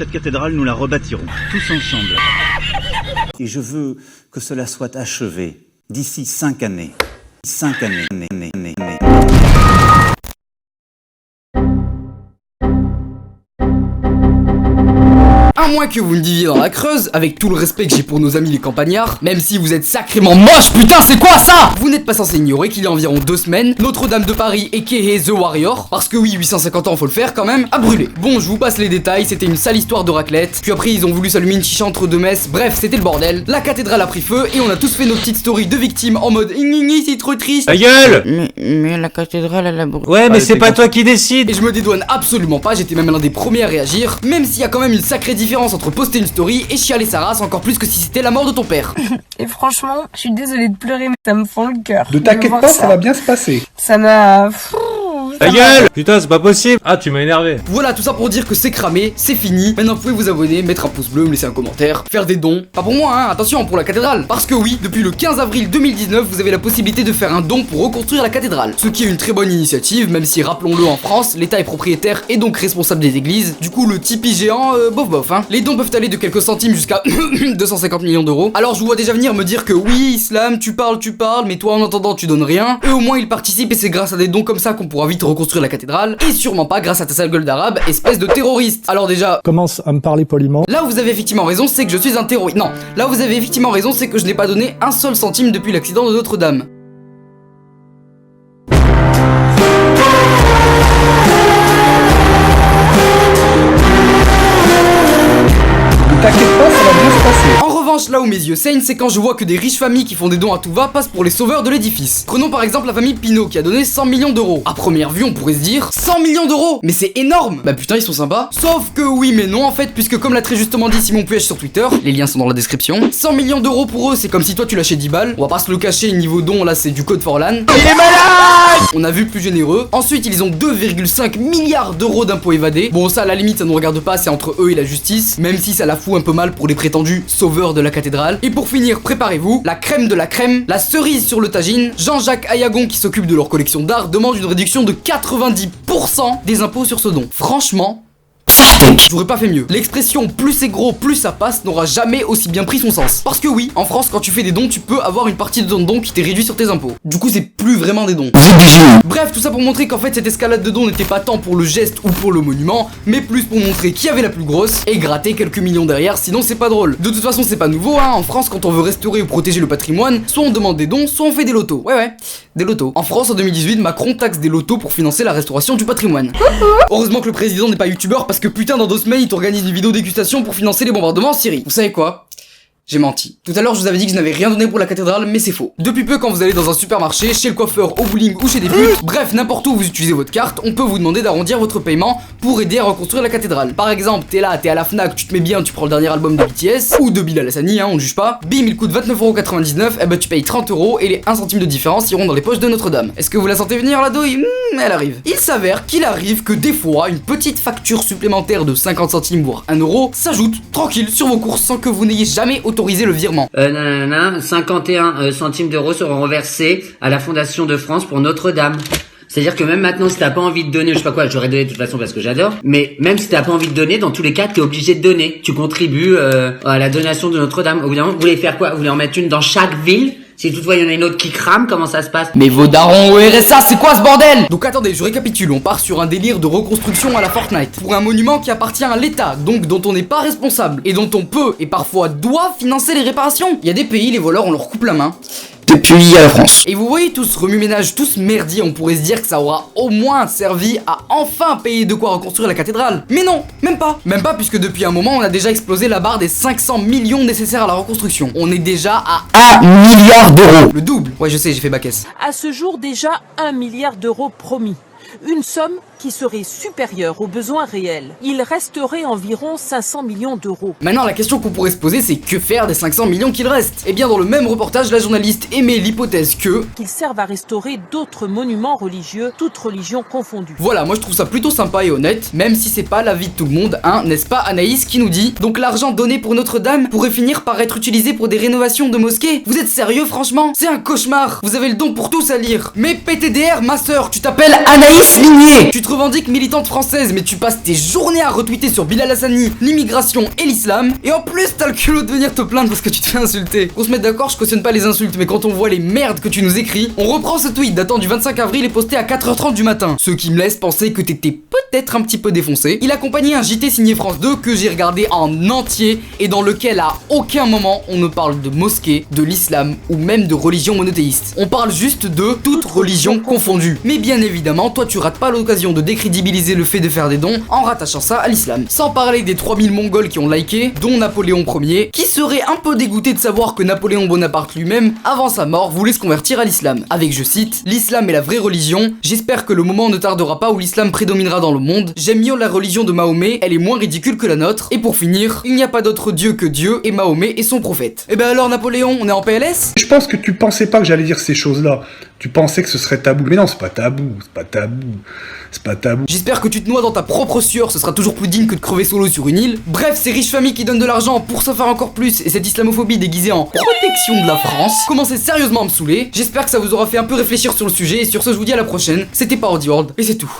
Cette cathédrale, nous la rebâtirons, tous ensemble. Et je veux que cela soit achevé d'ici 5 années. 5 années. À moins que vous me viviez dans la Creuse, avec tout le respect que j'ai pour nos amis les campagnards, même si vous êtes sacrément moche, putain c'est quoi ça? Vous n'êtes pas censé ignorer qu'il y a environ 2 semaines, Notre-Dame de Paris aka The Warrior, parce que oui 850 ans faut le faire quand même, a brûlé. Bon je vous passe les détails, c'était une sale histoire de raclette, puis après ils ont voulu s'allumer une chicha entre deux messes, bref c'était le bordel, la cathédrale a pris feu et on a tous fait nos petites stories de victimes en mode c'est trop triste. Ta gueule! Mais la cathédrale elle a brûlé. Ouais mais c'est pas toi qui décide. Et je me dédouane absolument pas, j'étais même l'un des premiers à réagir, même s'il y a quand même une sacrée différence entre poster une story et chialer sa race, encore plus que si c'était la mort de ton père. Et franchement, je suis désolée de pleurer, mais ça me fend le cœur. Ne t'inquiète pas, ça va bien se passer. Ça m'a... Ta gueule! Putain c'est pas possible. Ah tu m'as énervé. Voilà, tout ça pour dire que c'est cramé, c'est fini. Maintenant vous pouvez vous abonner, mettre un pouce bleu, me laisser un commentaire, faire des dons. Pas pour moi hein, attention, pour la cathédrale. Parce que oui, depuis le 15 avril 2019, vous avez la possibilité de faire un don pour reconstruire la cathédrale. Ce qui est une très bonne initiative, même si rappelons-le en France, l'État est propriétaire et donc responsable des églises. Du coup le Tipeee géant, bof hein. Les dons peuvent aller de quelques centimes jusqu'à 250 millions d'euros. Alors je vous vois déjà venir me dire que oui Islam, tu parles, mais toi en attendant tu donnes rien. Eux au moins ils participent et c'est grâce à des dons comme ça qu'on pourra vite reconstruire la cathédrale. Et sûrement pas grâce à ta sale gueule d'arabe, espèce de terroriste. Alors déjà... Commence à me parler poliment. Là où vous avez effectivement raison, c'est que je suis un terroriste. Non, là où vous avez effectivement raison, c'est que je n'ai pas donné un seul centime depuis l'accident de Notre-Dame. Ne t'inquiète pas, ça va bien se passer. En revanche, là où mes yeux saignent, c'est quand je vois que des riches familles qui font des dons à tout va passent pour les sauveurs de l'édifice. Prenons par exemple la famille Pinault qui a donné 100 millions d'euros. À première vue, on pourrait se dire 100 millions d'euros, mais c'est énorme. Bah putain, ils sont sympas. Sauf que oui, mais non en fait, puisque comme l'a très justement dit Simon Puech sur Twitter, les liens sont dans la description. 100 millions d'euros pour eux, c'est comme si toi tu lâchais 10 balles. On va pas se le cacher, niveau don là, c'est du code for LAN. Il est malade! On a vu plus généreux. Ensuite, ils ont 2,5 milliards d'euros d'impôts évadés. Bon, ça à la limite, ça nous regarde pas, c'est entre eux et la justice, même si ça la fout un peu mal pour les prétendus sauveurs de la cathédrale. Et pour finir, préparez-vous, la crème de la crème, la cerise sur le tagine, Jean-Jacques Ayagon qui s'occupe de leur collection d'art demande une réduction de 90% des impôts sur ce don. Franchement, j'aurais pas fait mieux. L'expression plus c'est gros, plus ça passe n'aura jamais aussi bien pris son sens. Parce que oui, en France, quand tu fais des dons, tu peux avoir une partie de ton don qui t'est réduit sur tes impôts. Du coup, c'est plus vraiment des dons. Bref, tout ça pour montrer qu'en fait, cette escalade de dons n'était pas tant pour le geste ou pour le monument, mais plus pour montrer qui avait la plus grosse et gratter quelques millions derrière, sinon c'est pas drôle. De toute façon, c'est pas nouveau, hein. En France, quand on veut restaurer ou protéger le patrimoine, soit on demande des dons, soit on fait des lotos. Ouais, des lotos. En France, en 2018, Macron taxe des lotos pour financer la restauration du patrimoine. Heureusement que le président n'est pas youtubeur parce que putain, dans 2 semaines, il t'organise une vidéo dégustation pour financer les bombardements en Syrie. Vous savez quoi? J'ai menti. Tout à l'heure, je vous avais dit que je n'avais rien donné pour la cathédrale, mais c'est faux. Depuis peu, quand vous allez dans un supermarché, chez le coiffeur, au bowling ou chez des putes, bref, n'importe où vous utilisez votre carte, on peut vous demander d'arrondir votre paiement pour aider à reconstruire la cathédrale. Par exemple, t'es là, t'es à la Fnac, tu te mets bien, tu prends le dernier album de BTS, ou de Bilal Hassani, hein, on juge pas. Bim, il coûte 29,99€, et bah tu payes 30€ et les 1 centime de différence iront dans les poches de Notre-Dame. Est-ce que vous la sentez venir la douille? Elle arrive. Il s'avère qu'il arrive que des fois, une petite facture supplémentaire de 50 centimes voire 1€ s'ajoute tranquille sur vos courses sans que vous n'ayez jamais autorisé le virement. 51 centimes d'euros seront reversés à la Fondation de France pour Notre-Dame. C'est-à-dire que même maintenant, si t'as pas envie de donner, je sais pas quoi, j'aurais donné de toute façon parce que j'adore, mais même si t'as pas envie de donner, dans tous les cas, t'es obligé de donner. Tu contribues à la donation de Notre-Dame. Au bout d'un moment, vous voulez faire quoi? Vous voulez en mettre une dans chaque ville? Si toutefois il y en a une autre qui crame, comment ça se passe? Mais vos darons au RSA, c'est quoi ce bordel? Donc attendez, je récapitule, on part sur un délire de reconstruction à la Fortnite. Pour un monument qui appartient à l'État, donc dont on n'est pas responsable, et dont on peut, et parfois doit, financer les réparations. Il y a des pays, les voleurs, on leur coupe la main. Depuis la France. Et vous voyez tout ce remue-ménage, tout ce merdier, on pourrait se dire que ça aura au moins servi à enfin payer de quoi reconstruire la cathédrale. Mais non, même pas. Même pas puisque depuis un moment, on a déjà explosé la barre des 500 millions nécessaires à la reconstruction. On est déjà à 1 milliard d'euros. Le double. Ouais, je sais, j'ai fait bac S. À ce jour, déjà 1 milliard d'euros promis. Une somme qui serait supérieure aux besoins réels. Il resterait environ 500 millions d'euros. Maintenant, la question qu'on pourrait se poser, c'est que faire des 500 millions qu'il reste? Et bien, dans le même reportage, la journaliste émet l'hypothèse qu'ils servent à restaurer d'autres monuments religieux, toutes religions confondues. Voilà, moi je trouve ça plutôt sympa et honnête, même si c'est pas l'avis de tout le monde, hein, n'est-ce pas Anaïs qui nous dit: donc l'argent donné pour Notre-Dame pourrait finir par être utilisé pour des rénovations de mosquées? Vous êtes sérieux franchement? C'est un cauchemar. Vous avez le don pour tout salir. Mais PTDR, ma sœur, tu t'appelles Anaïs Ligné. Tu te revendiques militante française, mais tu passes tes journées à retweeter sur Bilal Hassani, l'immigration et l'islam, et en plus t'as le culot de venir te plaindre parce que tu te fais insulter. Qu'on se mette d'accord, je cautionne pas les insultes, mais quand on voit les merdes que tu nous écris, on reprend ce tweet datant du 25 avril et posté à 4h30 du matin, ce qui me laisse penser que t'étais peut-être un petit peu défoncé. Il accompagnait un JT signé France 2 que j'ai regardé en entier et dans lequel à aucun moment on ne parle de mosquée, de l'islam ou même de religion monothéiste. On parle juste de toute religion confondue. Mais bien évidemment, toi tu rates pas l'occasion de décrédibiliser le fait de faire des dons en rattachant ça à l'islam. Sans parler des 3000 mongols qui ont liké, dont Napoléon Ier, qui serait un peu dégoûté de savoir que Napoléon Bonaparte lui-même, avant sa mort, voulait se convertir à l'islam. Avec, je cite, l'islam est la vraie religion, j'espère que le moment ne tardera pas où l'islam prédominera dans le monde, j'aime mieux la religion de Mahomet, elle est moins ridicule que la nôtre, et pour finir, il n'y a pas d'autre dieu que Dieu, et Mahomet est son prophète. Et ben alors Napoléon, on est en PLS? Je pense que tu pensais pas que j'allais dire ces choses-là. Tu pensais que ce serait tabou. Mais non, c'est pas tabou, c'est pas tabou. C'est pas tabou. J'espère que tu te noies dans ta propre sueur, ce sera toujours plus digne que de crever solo sur une île. Bref, ces riches familles qui donnent de l'argent pour s'en faire encore plus, et cette islamophobie déguisée en protection de la France, commencez sérieusement à me saouler. J'espère que ça vous aura fait un peu réfléchir sur le sujet, et sur ce je vous dis à la prochaine. C'était Parody World, et c'est tout.